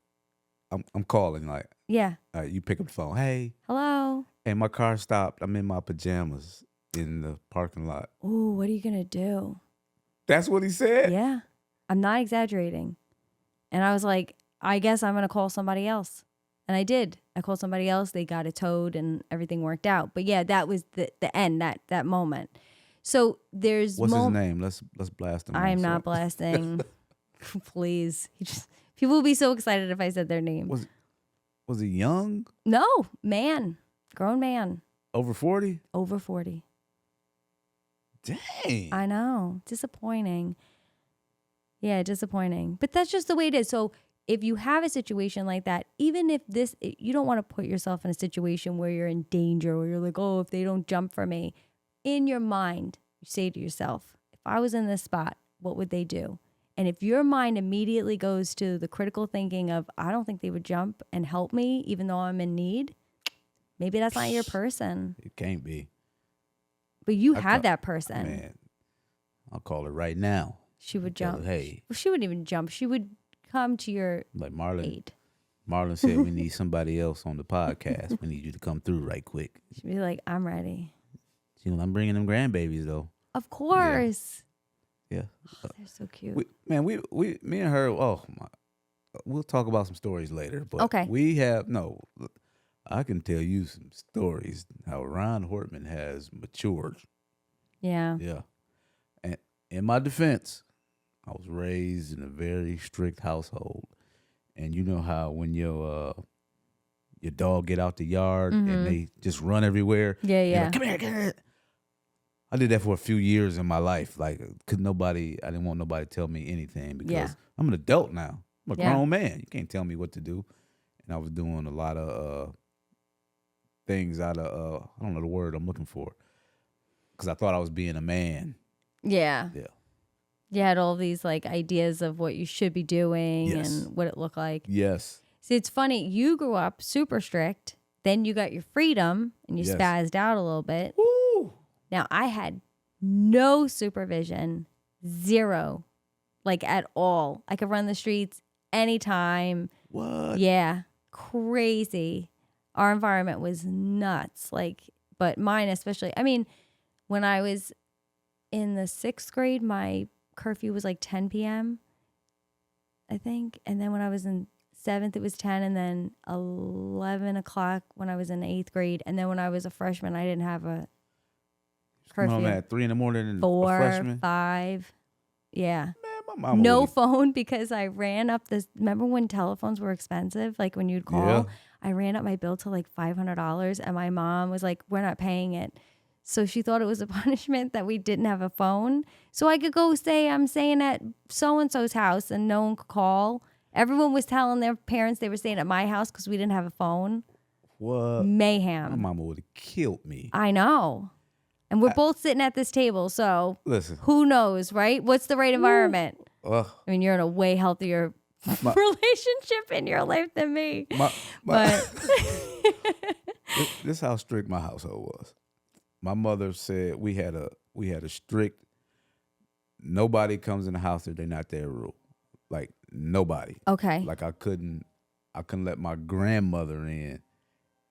I'm calling, like, Yeah. all right, you pick up the phone. Hey, Hello. my car stopped. I'm in my pajamas in the parking lot. Ooh, what are you going to do? That's what he said? Yeah. I'm not exaggerating. And I was like, I guess I'm going to call somebody else. And I did. I called somebody else. They got it towed and everything worked out. But yeah, that was the end, that moment. So there's What's his name? Let's blast him. I am not blasting. Please. People would be so excited if I said their name. Was he young? No, man. Grown man. Over 40? Over 40. Dang. I know. Disappointing. Yeah, disappointing. But that's just the way it is. So if you have a situation like that, even if you don't want to put yourself in a situation where you're in danger or you're like, oh, if they don't jump for me. In your mind, you say to yourself, if I was in this spot, what would they do? And if your mind immediately goes to the critical thinking of, I don't think they would jump and help me even though I'm in need, maybe that's not your person. It can't be. But you have that person. Man, I'll call her right now. She would jump. Hey. Well, she wouldn't even jump. She would come to your Like Marlon. aid. Marlon said, we need somebody else on the podcast. We need you to come through right quick. She'd be like, I'm ready. I'm bringing them grandbabies, though. Of course. Yeah. They're so cute. Me and her. Oh my. We'll talk about some stories later. But Okay. we have no. I can tell you some stories how Ron Hortman has matured. Yeah. Yeah. And in my defense, I was raised in a very strict household, and you know how when your dog get out the yard and they just run everywhere. Yeah, and you're yeah. like, come here. I did that for a few years in my life. Like, I didn't want nobody to tell me anything because Yeah. I'm an adult now. I'm a Yeah. grown man. You can't tell me what to do. And I was doing a lot of things out of, I don't know the word I'm looking for, because I thought I was being a man. Yeah. Yeah. You had all these like ideas of what you should be doing Yes. and what it looked like. Yes. See, it's funny. You grew up super strict. Then you got your freedom and you Yes. spazzed out a little bit. Woo! Now, I had no supervision, zero, like at all. I could run the streets anytime. What? Yeah, crazy. Our environment was nuts. Like, but mine especially. I mean, when I was in the 6th grade, my curfew was like 10 p.m., I think. And then when I was in 7th, it was 10, and then 11 o'clock when I was in 8th grade. And then when I was a freshman, I didn't have a Come curfew. home at 3 a.m. and 4, a freshman. 5. Yeah. Man, my mama No would've- phone because I ran up this. Remember when telephones were expensive? Like when you'd call, Yeah. I ran up my bill to like $500, and my mom was like, "We're not paying it." So she thought it was a punishment that we didn't have a phone. So I could go say I'm staying at so and so's house, and no one could call. Everyone was telling their parents they were staying at my house because we didn't have a phone. What? My Mayhem. mama would have killed me. I know. And we're both sitting at this table, so Listen. who knows, right? What's the right environment? Ugh. I mean, you're in a way healthier relationship in your life than me. But This is how strict my household was. My mother said we had a strict nobody comes in the house if they're not there rule. Like nobody. okay. Like I couldn't let my grandmother in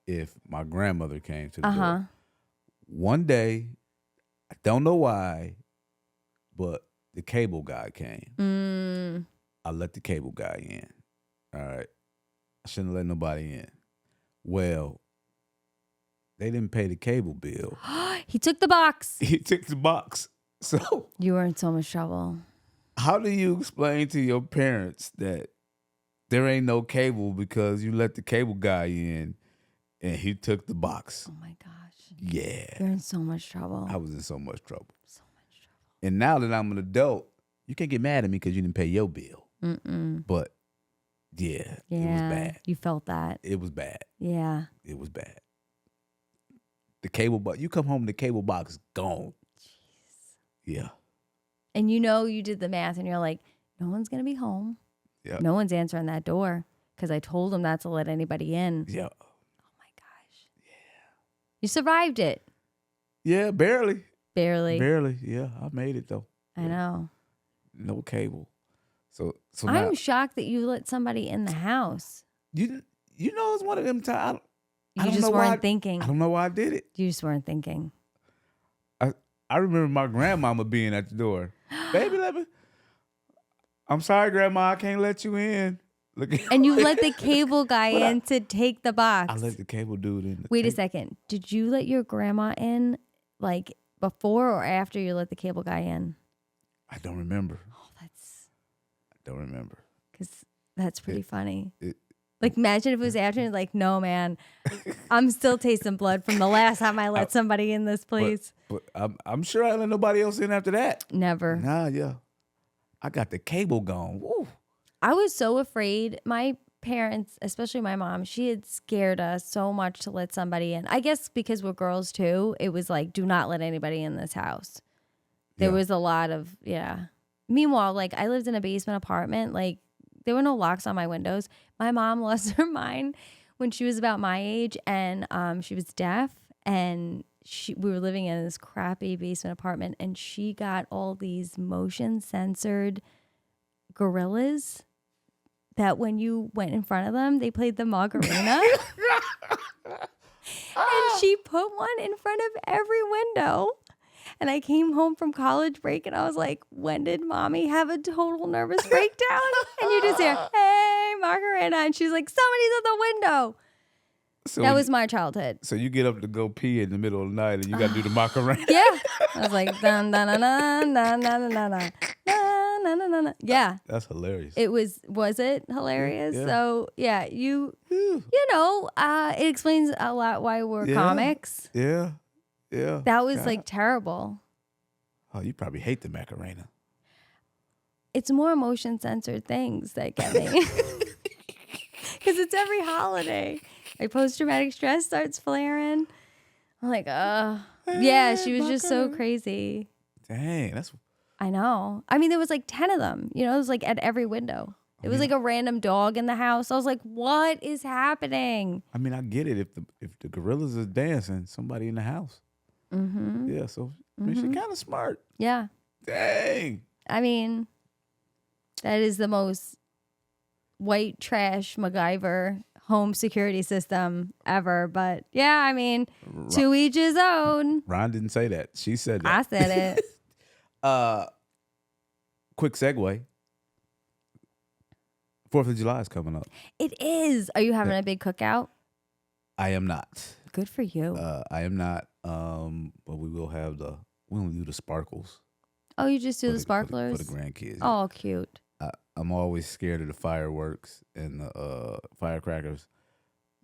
if my grandmother came to the door. One day, I don't know why, but the cable guy came. I let the cable guy in. All right. I shouldn't let nobody in. Well, they didn't pay the cable bill. He took the box. He took the box. So You were in so much trouble. how do you explain to your parents that there ain't no cable because you let the cable guy in and he took the box? Oh my gosh. Yeah. You're in so much trouble. I was in so much trouble. So much trouble. And now that I'm an adult, you can't get mad at me because you didn't pay your bill. But yeah, Yeah. it was bad. You felt that. It was bad. Yeah. It was bad. The cable box, you come home, the cable box is gone. Jeez. Yeah. And you know you did the math and you're like, no one's going to be home. Yeah. No one's answering that door because I told them not to let anybody in. Yeah. Oh my gosh. Yeah. You survived it. Yeah, barely. Barely. Barely. Yeah, I made it though. I know. No cable. So I'm now, shocked that you let somebody in the house. you know it's one of them times. I You don't just know why weren't thinking. I don't know why I did it. You just weren't thinking. I remember my grandmama being at the door. Baby, I'm sorry, Grandma, I can't let you in. Look, And you let the cable guy in to take the box. I let the cable dude in. Wait a second. Did you let your grandma in like before or after you let the cable guy in? I don't remember. Oh, I don't remember. because that's pretty funny. Like, imagine if it was after, and like, no, man, I'm still tasting blood from the last time I let somebody in this place. But I'm sure I didn't let nobody else in after that. Never. Nah, yeah. I got the cable gone. Woo. I was so afraid. My parents, especially my mom, she had scared us so much to let somebody in. I guess because we're girls too, it was like, do not let anybody in this house. There was a lot of, Meanwhile, like, I lived in a basement apartment. Like, there were no locks on my windows. My mom lost her mind when she was about my age, and she was deaf, and we were living in this crappy basement apartment, and she got all these motion censored gorillas that when you went in front of them, they played the Macarena. And she put one in front of every window. And I came home from college break and I was like, when did mommy have a total nervous breakdown? And you just hear, hey, Macarena. And she's like, somebody's at the window. So That was my childhood. So you get up to go pee in the middle of the night and you got to do the Macarena. Yeah. I was like, dun, dun, dun, dun, dun, dun, dun, dun, dun, dun, dun, dun. Yeah. That's hilarious. It was it hilarious? Yeah. So yeah, you know, it explains a lot why we're comics. Yeah. Yeah. That was like terrible. Oh, you probably hate the Macarena. It's more emotion censored things that get me. Because it's every holiday. My post-traumatic stress starts flaring. I'm like, yeah, she was just so crazy. Dang, that's... I know. I mean, there was like 10 of them. You know, it was like at every window. It was like a random dog in the house. I was like, what is happening? I mean, I get it. If the gorillas are dancing, somebody in the house. Mm-hmm. Yeah, so I mean, she's kind of smart. Yeah. Dang. I mean, that is the most white trash MacGyver home security system ever. But yeah, I mean, to each his own. Ron didn't say that. She said that. I said it. Quick segue. 4th of July is coming up. It is. Are you having a big cookout? I am not. Good for you. I am not. But we will have we'll do the sparkles. Oh, you just do the sparklers? For the grandkids. Oh, cute. I'm always scared of the fireworks and the firecrackers.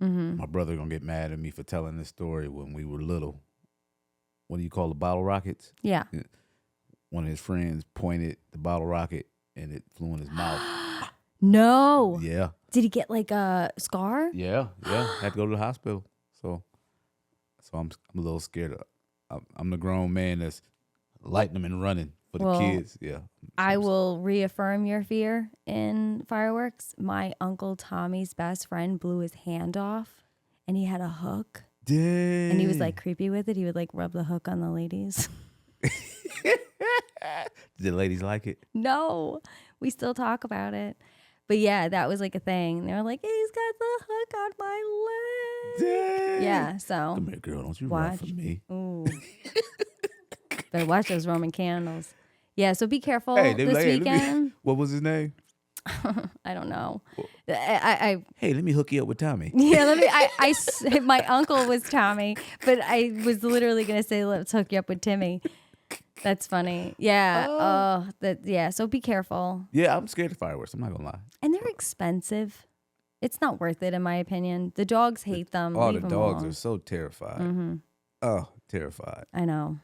Mm-hmm. My brother gonna get mad at me for telling this story when we were little. What do you call the bottle rockets? Yeah. One of his friends pointed the bottle rocket and it flew in his mouth. No. Yeah. Did he get like a scar? Yeah. Had to go to the hospital. So I'm a little scared. I'm the grown man that's lighting them and running for the kids. Yeah. I will reaffirm your fear in fireworks. My Uncle Tommy's best friend blew his hand off and he had a hook. Dang. And he was like creepy with it. He would like rub the hook on the ladies. Did the ladies like it? No, we still talk about it. But yeah, that was like a thing. They were like, he's got the hook on my leg. Dang. Yeah, so. Come here, girl. Don't you run for me. Ooh. Better watch those Roman candles. Yeah, so be careful Hey, this weekend. What was his name? I don't know. I Hey, let me hook you up with Tommy. Yeah, my uncle was Tommy, but I was literally gonna say let's hook you up with Timmy. That's funny. Yeah. So be careful. Yeah, I'm scared of fireworks. I'm not gonna lie. And they're expensive. It's not worth it in my opinion. The dogs hate them. All Leave the them dogs alone. are so terrified. Mm-hmm. Oh, terrified. I know.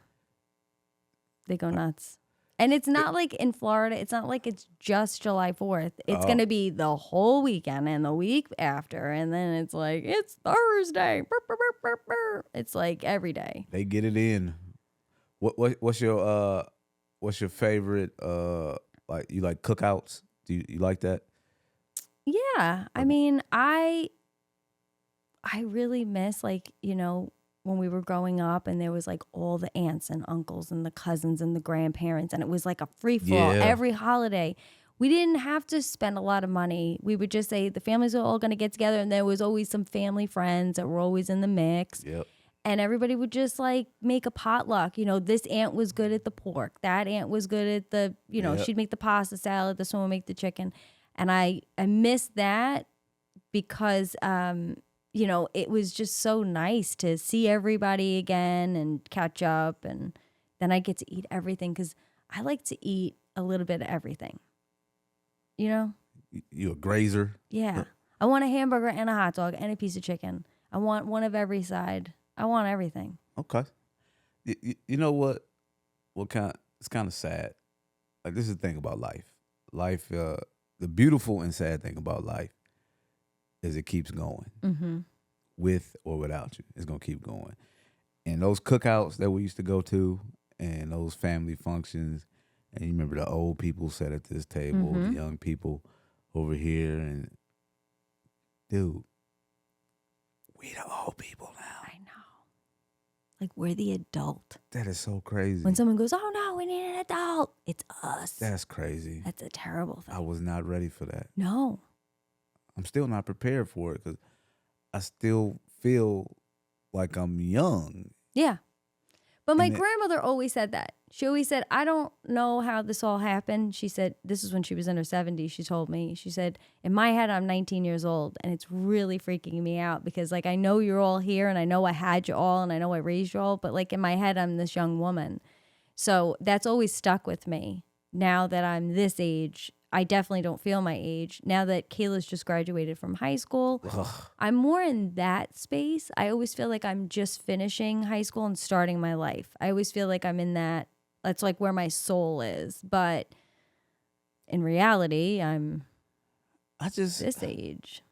They go nuts. And it's not like in Florida, it's not like it's just July 4th. It's going to be the whole weekend and the week after. And then it's like, it's Thursday. Burr, burr, burr, burr, burr. It's like every day. They get it in. What's your favorite like you like cookouts? Do you like that? Yeah. I mean, I really miss like, when we were growing up and there was like all the aunts and uncles and the cousins and the grandparents and it was like a free for all every holiday. We didn't have to spend a lot of money. We would just say the families were all going to get together and there was always some family friends that were always in the mix. Yep. And everybody would just like make a potluck. This aunt was good at the pork. That aunt was good at the, she'd make the pasta salad. This one would make the chicken. And I miss that because, it was just so nice to see everybody again and catch up. And then I get to eat everything because I like to eat a little bit of everything. You a grazer? Yeah. I want a hamburger and a hot dog and a piece of chicken. I want one of every side. I want everything. Okay. You know what? It's kind of sad. Like this is the thing about life. Life, the beautiful and sad thing about life is it keeps going. Mm-hmm. With or without you, it's gonna keep going. And those cookouts that we used to go to, and those family functions, and you remember the old people sat at this table, the young people over here, and dude, we the old people now. I know. Like we're the adult. That is so crazy. When someone goes, "Oh no, we need an adult," it's us. That's crazy. That's a terrible thing. I was not ready for that. No. I'm still not prepared for it because I still feel like I'm young. Yeah. But my grandmother always said that. She always said, I don't know how this all happened. She said, this is when she was in her 70s. She told me, she said, in my head, I'm 19 years old and it's really freaking me out because like, I know you're all here and I know I had you all and I know I raised you all, but like in my head, I'm this young woman. So that's always stuck with me. Now that I'm this age, I definitely don't feel my age. Now that Kayla's just graduated from high school, I'm more in that space. I always feel like I'm just finishing high school and starting my life. I always feel like I'm in that. That's like where my soul is. But in reality, I'm this age.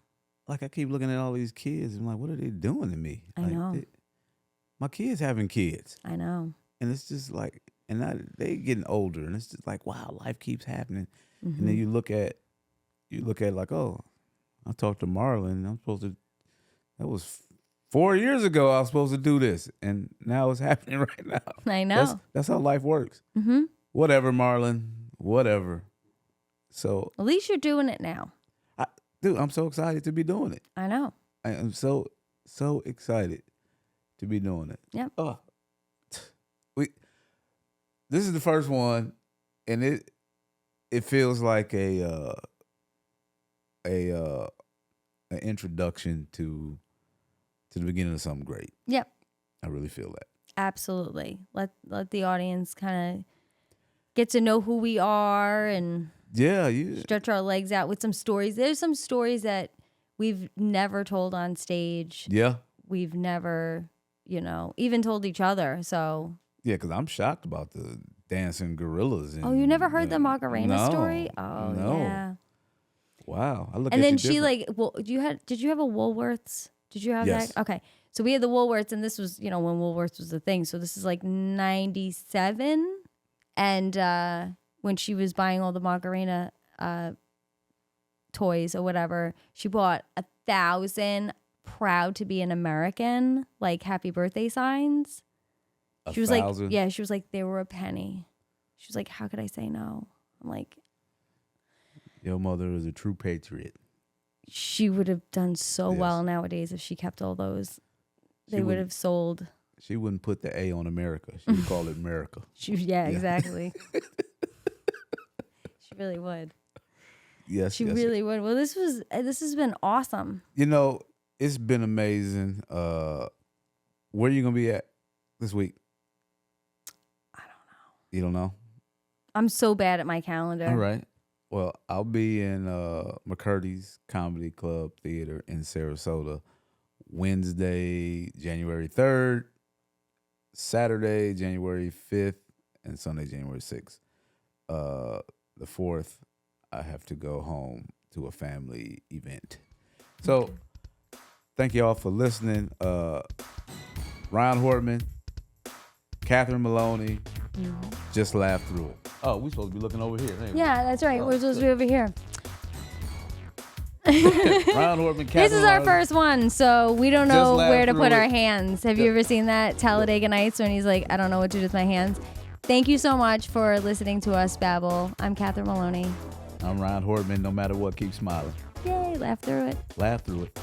Like I keep looking at all these kids. I'm like, what are they doing to me? I like, know. My kids having kids. I know. And it's just like, they getting older. And it's just like, wow, life keeps happening. And then you look at like, oh, I talked to Marlon. That was 4 years ago. I was supposed to do this, and now it's happening right now. I know. That's how life works. Whatever, Marlon. Whatever. So at least you're doing it now. Dude, I'm so excited to be doing it. I know. I am so excited to be doing it. Yep. This is the first one, and it feels like an introduction to the beginning of something great. Yep. I really feel that. Absolutely. Let the audience kind of get to know who we are and stretch our legs out with some stories. There's some stories that we've never told on stage. Yeah. We've never, even told each other. So yeah, because I'm shocked about the dancing gorillas. And, you never heard the Macarena story? Oh, no. yeah. Wow. I look and at then you she different. did you have a Woolworths? Did you have Yes. that? Okay. So we had the Woolworths, and this was, when Woolworths was a thing. So this is like 97. And when she was buying all the Macarena toys or whatever, she bought 1,000 proud to be an American, like happy birthday signs. She was 1,000? like, yeah, she was like, they were a penny. She was like, how could I say no? I'm like, your mother is a true patriot. she would have done so well nowadays if she kept all those. They would have sold. She wouldn't put the A on America. She would call it America. Yeah, exactly. She really would. Yes, She really would. Well, this has been awesome. It's been amazing. Where are you gonna be at this week? I don't know. You don't know? I'm so bad at my calendar. All right. Well, I'll be in McCurdy's Comedy Club Theater in Sarasota Wednesday, January 3rd, Saturday, January 5th, and Sunday, January 6th. The 4th, I have to go home to a family event. So, thank you all for listening. Ron Hortman, Catherine Maloney, just laugh through it. Oh, we're supposed to be looking over here. Ain't we? Yeah, that's right. We're supposed to be over here. Ron Hortman, Catherine This is our Maloney. first one, so we don't Just know laugh where to through put it. our hands. Have you ever seen that Talladega Nights when he's like, I don't know what to do with my hands? Thank you so much for listening to us babble. I'm Catherine Maloney. I'm Ron Hortman. No matter what, keep smiling. Yay, laugh through it. Laugh through it.